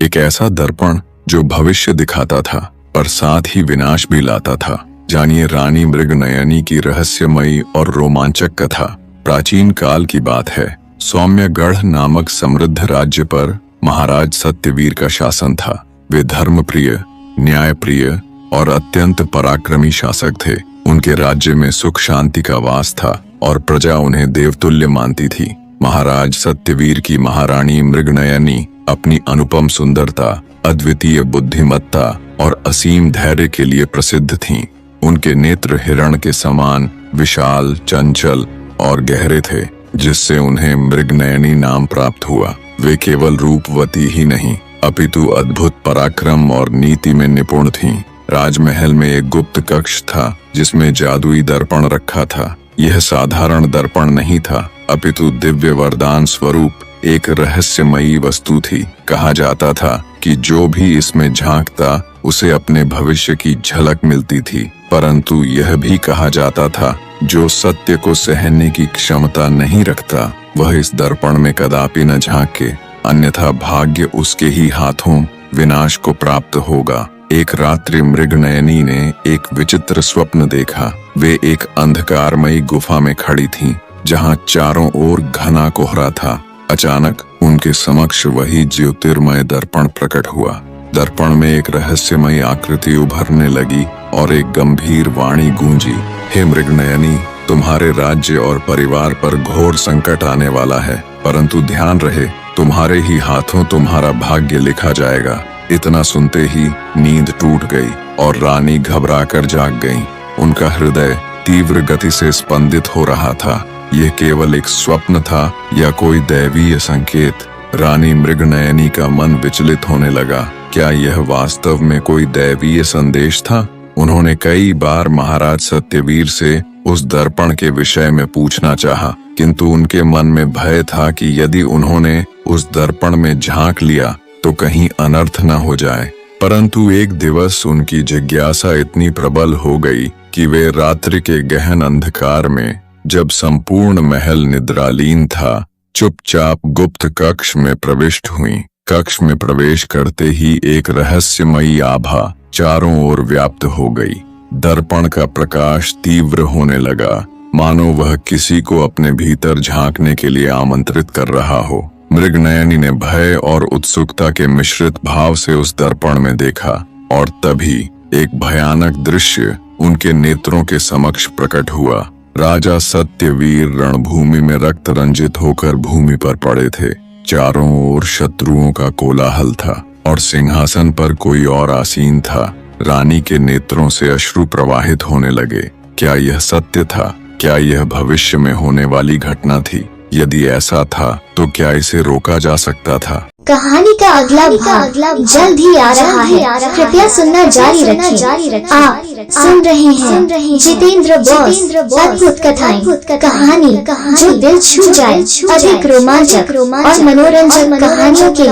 एक ऐसा दर्पण जो भविष्य दिखाता था पर साथ ही विनाश भी लाता था। जानिए रानी मृगनयनी की रहस्यमयी और रोमांचक कथा। प्राचीन काल की बात है। सौम्यगढ़ नामक समृद्ध राज्य पर महाराज सत्यवीर का शासन था। वे धर्मप्रिय, न्यायप्रिय और अत्यंत पराक्रमी शासक थे। उनके राज्य में सुख शांति का वास था और प्रजा उन्हें देवतुल्य मानती थी। महाराज सत्यवीर की महारानी मृगनयनी अपनी अनुपम सुंदरता, अद्वितीय बुद्धिमत्ता और असीम धैर्य के लिए प्रसिद्ध थीं। उनके नेत्र हिरण के समान विशाल, चंचल और गहरे थे, जिससे उन्हें मृगनयनी नाम प्राप्त हुआ। वे केवल रूपवती ही नहीं, अपितु अद्भुत पराक्रम और नीति में निपुण थीं। राजमहल में एक गुप्त कक्ष था जिसमें जादुई दर्पण रखा था। यह साधारण दर्पण नहीं था, अपितु दिव्य वरदान स्वरूप एक रहस्यमयी वस्तु थी। कहा जाता था कि जो भी इसमें झांकता उसे अपने भविष्य की झलक मिलती थी, परंतु यह भी कहा जाता था जो सत्य को सहने की क्षमता नहीं रखता वह इस दर्पण में कदापि न झांके, अन्यथा भाग्य उसके ही हाथों विनाश को प्राप्त होगा। एक रात्रि मृगनयनी ने एक विचित्र स्वप्न देखा। वे एक अंधकारमयी गुफा में खड़ी थीं, जहां चारों ओर घना कोहरा था। अचानक उनके समक्ष वही ज्योतिर्मय दर्पण प्रकट हुआ। दर्पण में एक रहस्यमयी आकृति उभरने लगी और एक गंभीर वाणी गूंजी, हे मृगनयनी, तुम्हारे राज्य और परिवार पर घोर संकट आने वाला है, परंतु ध्यान रहे, तुम्हारे ही हाथों तुम्हारा भाग्य लिखा जाएगा। इतना सुनते ही नींद टूट गई और रानी घबराकर जाग गईं। उनका हृदय तीव्र गति से स्पंदित हो रहा था। यह केवल एक स्वप्न था या कोई दैवीय संकेत? रानी मृगनयनी का मन विचलित होने लगा। क्या यह वास्तव में कोई दैवीय संदेश था? उन्होंने कई बार महाराज सत्यवीर से उस दर्पण के विषय में पूछना चाहा, किंतु उनके मन में भय था कि यदि उन्होंने उस दर्पण में झांक लिया तो कहीं अनर्थ न हो जाए। परंतु एक दिवस उनकी जिज्ञासा इतनी प्रबल हो गई कि वे रात्रि के गहन अंधकार में, जब संपूर्ण महल निद्रालीन था, चुपचाप गुप्त कक्ष में प्रविष्ट हुईं। कक्ष में प्रवेश करते ही एक रहस्यमयी आभा चारों ओर व्याप्त हो गई। दर्पण का प्रकाश तीव्र होने लगा, मानो वह किसी को अपने भीतर झांकने के लिए आमंत्रित कर रहा हो। मृगनयनी ने भय और उत्सुकता के मिश्रित भाव से उस दर्पण में देखा और तभी एक भयानक दृश्य उनके नेत्रों के समक्ष प्रकट हुआ। राजा सत्यवीर रणभूमि में रक्त रंजित होकर भूमि पर पड़े थे। चारों ओर शत्रुओं का कोलाहल था और सिंहासन पर कोई और आसीन था। रानी के नेत्रों से अश्रु प्रवाहित होने लगे। क्या यह सत्य था? क्या यह भविष्य में होने वाली घटना थी? यदि ऐसा था तो क्या इसे रोका जा सकता था? कहानी का अगला भाग जल्द ही आ रहा है। कृपया सुनना जारी रखें। आप सुन रहे हैं जितेंद्र बॉस अद्भुत कथाएं, कहानी जो दिल छू जाए। अधिक रोमांचक और मनोरंजक कहानियों के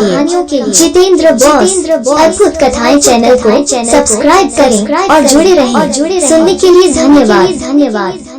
लिए जितेंद्र बॉस अद्भुत कथाएं चैनल को सब्सक्राइब करें और जुड़े रहें। सुनने के लिए धन्यवाद।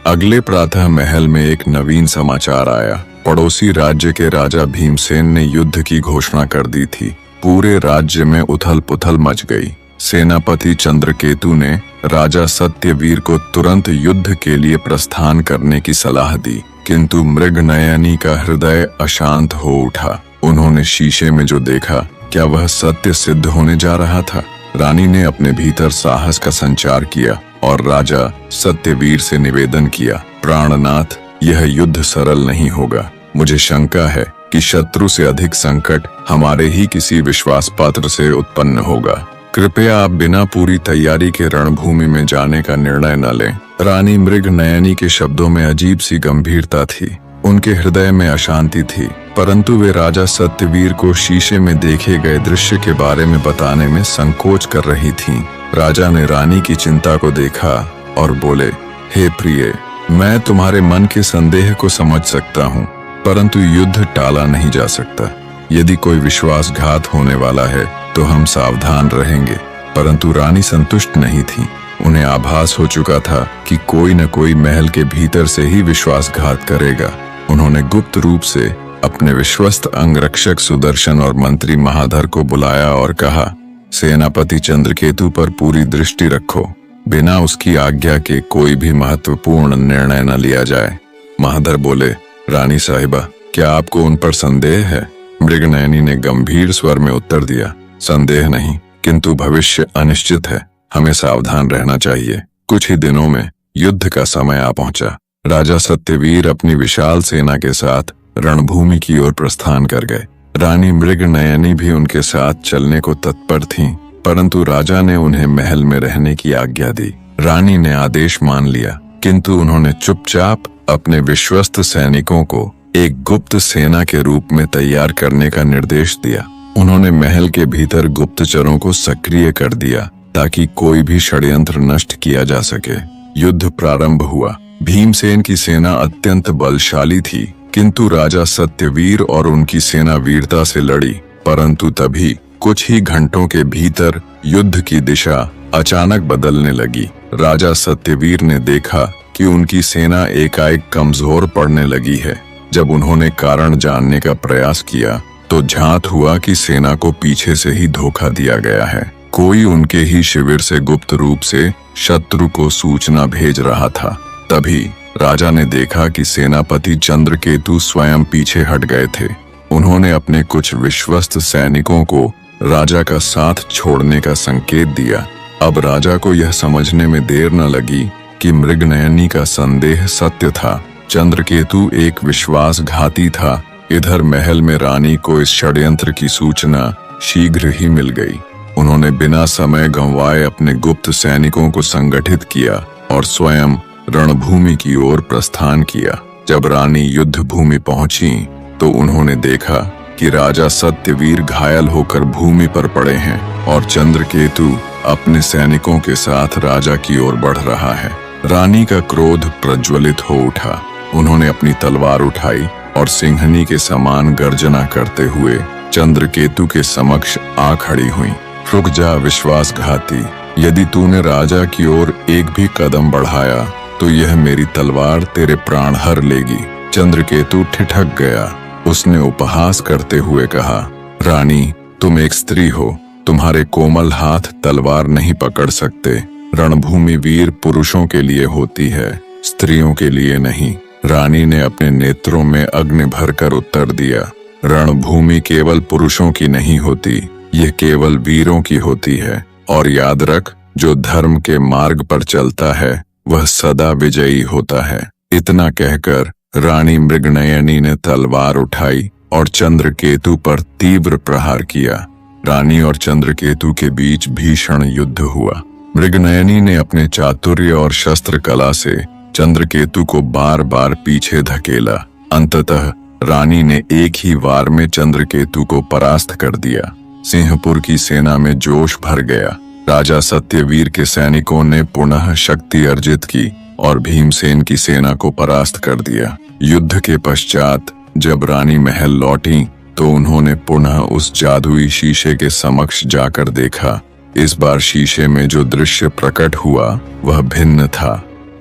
अगले प्रातः महल में एक नवीन समाचार आया। पड़ोसी राज्य के राजा भीमसेन ने युद्ध की घोषणा कर दी थी। पूरे राज्य में उथल पुथल मच गई। सेनापति चंद्रकेतु ने राजा सत्यवीर को तुरंत युद्ध के लिए प्रस्थान करने की सलाह दी, किंतु मृगनयनी का हृदय अशांत हो उठा। उन्होंने शीशे में जो देखा, क्या वह सत्य सिद्ध होने जा रहा था? रानी ने अपने भीतर साहस का संचार किया और राजा सत्यवीर से निवेदन किया, प्राणनाथ, यह युद्ध सरल नहीं होगा। मुझे शंका है कि शत्रु से अधिक संकट हमारे ही किसी विश्वास पात्र से उत्पन्न होगा। कृपया आप बिना पूरी तैयारी के रणभूमि में जाने का निर्णय न लें। रानी मृगनयनी के शब्दों में अजीब सी गंभीरता थी। उनके हृदय में अशांति थी, परंतु वे राजा सत्यवीर को शीशे में देखे गए दृश्य के बारे में बताने में संकोच कर रही थीं। राजा ने रानी की चिंता को देखा और बोले, हे प्रिय, मैं तुम्हारे मन के संदेह को समझ सकता हूँ, परंतु युद्ध टाला नहीं जा सकता। यदि कोई विश्वासघात होने वाला है तो हम सावधान रहेंगे। परंतु रानी संतुष्ट नहीं थी। उन्हें आभास हो चुका था कि कोई न कोई महल के भीतर से ही विश्वासघात करेगा। उन्होंने गुप्त रूप से अपने विश्वस्त अंगरक्षक सुदर्शन और मंत्री महाधर को बुलाया और कहा, सेनापति चंद्रकेतु पर पूरी दृष्टि रखो, बिना उसकी आज्ञा के कोई भी महत्वपूर्ण निर्णय न लिया जाए। महाधर बोले, रानी साहिबा, क्या आपको उन पर संदेह है? मृगनयनी ने गंभीर स्वर में उत्तर दिया, संदेह नहीं, किंतु भविष्य अनिश्चित है, हमें सावधान रहना चाहिए। कुछ ही दिनों में युद्ध का समय आ पहुंचा। राजा सत्यवीर अपनी विशाल सेना के साथ रणभूमि की ओर प्रस्थान कर गए। रानी मृगनयनी भी उनके साथ चलने को तत्पर थीं, परंतु राजा ने उन्हें महल में रहने की आज्ञा दी। रानी ने आदेश मान लिया, किंतु उन्होंने चुपचाप अपने विश्वस्त सैनिकों को एक गुप्त सेना के रूप में तैयार करने का निर्देश दिया। उन्होंने महल के भीतर गुप्तचरों को सक्रिय कर दिया ताकि कोई भी षड्यंत्र नष्ट किया जा सके। युद्ध प्रारंभ हुआ। भीमसेन की सेना अत्यंत बलशाली थी, किंतु राजा सत्यवीर और उनकी सेना वीरता से लड़ी, परंतु तभी कुछ ही घंटों के भीतर युद्ध की दिशा अचानक बदलने लगी। राजा सत्यवीर ने देखा कि उनकी सेना एकाएक कमजोर पड़ने लगी है। जब उन्होंने कारण जानने का प्रयास किया तो झांत हुआ कि सेना को पीछे से ही धोखा दिया गया है। कोई उनके ही शिविर से गुप्त रूप से शत्रु को सूचना भेज रहा था। तभी राजा ने देखा कि सेनापति चंद्रकेतु स्वयं पीछे हट गए थे। उन्होंने अपने कुछ विश्वस्त सैनिकों को राजा का साथ छोड़ने का संकेत दिया। अब राजा को यह समझने में देर न लगी कि मृगनयनी का संदेह सत्य था। चंद्रकेतु एक विश्वासघाती था। इधर महल में रानी को इस षड्यंत्र की सूचना शीघ्र ही मिल गई। उन्होंने बिना समय गंवाए अपने गुप्त सैनिकों को संगठित किया और स्वयं रणभूमि की ओर प्रस्थान किया। जब रानी युद्ध भूमि पहुंची तो उन्होंने देखा कि राजा सत्यवीर घायल होकर भूमि पर पड़े हैं और चंद्रकेतु अपने सैनिकों के साथ राजा की ओर बढ़ रहा है। रानी का क्रोध प्रज्वलित हो उठा। उन्होंने अपनी तलवार उठाई और सिंहनी के समान गर्जना करते हुए चंद्रकेतु के समक्ष आ खड़ी हुई। रुक जा विश्वासघाती, यदि तूने राजा की ओर एक भी कदम बढ़ाया तो यह मेरी तलवार तेरे प्राण हर लेगी। चंद्रकेतु ठिठक गया। उसने उपहास करते हुए कहा, रानी, तुम एक स्त्री हो, तुम्हारे कोमल हाथ तलवार नहीं पकड़ सकते। रणभूमि वीर पुरुषों के लिए होती है, स्त्रियों के लिए नहीं। रानी ने अपने नेत्रों में अग्नि भरकर उत्तर दिया, रणभूमि केवल पुरुषों की नहीं होती, यह केवल वीरों की होती है। और याद रख, जो धर्म के मार्ग पर चलता है वह सदा विजयी होता है। इतना कहकर रानी मृगनयनी ने तलवार उठाई और चंद्रकेतु पर तीव्र प्रहार किया। रानी और चंद्रकेतु के बीच भीषण युद्ध हुआ। मृगनयनी ने अपने चातुर्य और शस्त्र कला से चंद्रकेतु को बार बार पीछे धकेला। अंततः रानी ने एक ही वार में चंद्रकेतु को परास्त कर दिया। सिंहपुर की सेना में जोश भर गया। राजा सत्यवीर के सैनिकों ने पुनः शक्ति अर्जित की और भीमसेन की सेना को परास्त कर दिया। युद्ध के पश्चात जब रानी महल लौटी तो उन्होंने पुनः उस जादुई शीशे के समक्ष जाकर देखा। इस बार शीशे में जो दृश्य प्रकट हुआ वह भिन्न था।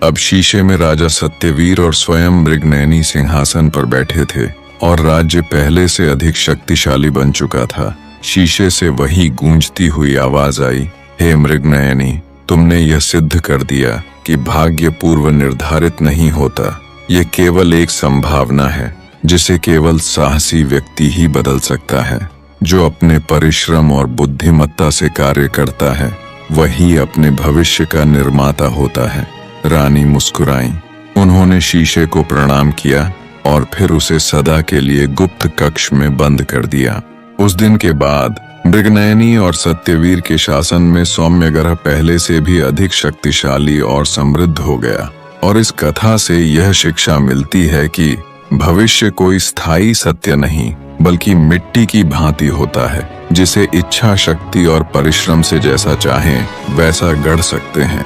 अब शीशे में राजा सत्यवीर और स्वयं मृगनयनी सिंहासन पर बैठे थे और राज्य पहले से अधिक शक्तिशाली बन चुका था। शीशे से वही गूंजती हुई आवाज आई, हे मृगनयनी, तुमने यह सिद्ध कर दिया कि भाग्य पूर्व निर्धारित नहीं होता। यह केवल एक संभावना है जिसे केवल साहसी व्यक्ति ही बदल सकता है। जो अपने परिश्रम और बुद्धिमत्ता से कार्य करता है वही अपने भविष्य का निर्माता होता है। रानी मुस्कुराई। उन्होंने शीशे को प्रणाम किया और फिर उसे सदा के लिए गुप्त कक्ष में बंद कर दिया। उस दिन के बाद मृगनयनी और सत्यवीर के शासन में सौम्य ग्रह पहले से भी अधिक शक्तिशाली और समृद्ध हो गया। और इस कथा से यह शिक्षा मिलती है कि भविष्य कोई स्थायी सत्य नहीं बल्कि मिट्टी की भांति होता है, जिसे इच्छा शक्ति और परिश्रम से जैसा चाहें वैसा गढ़ सकते हैं।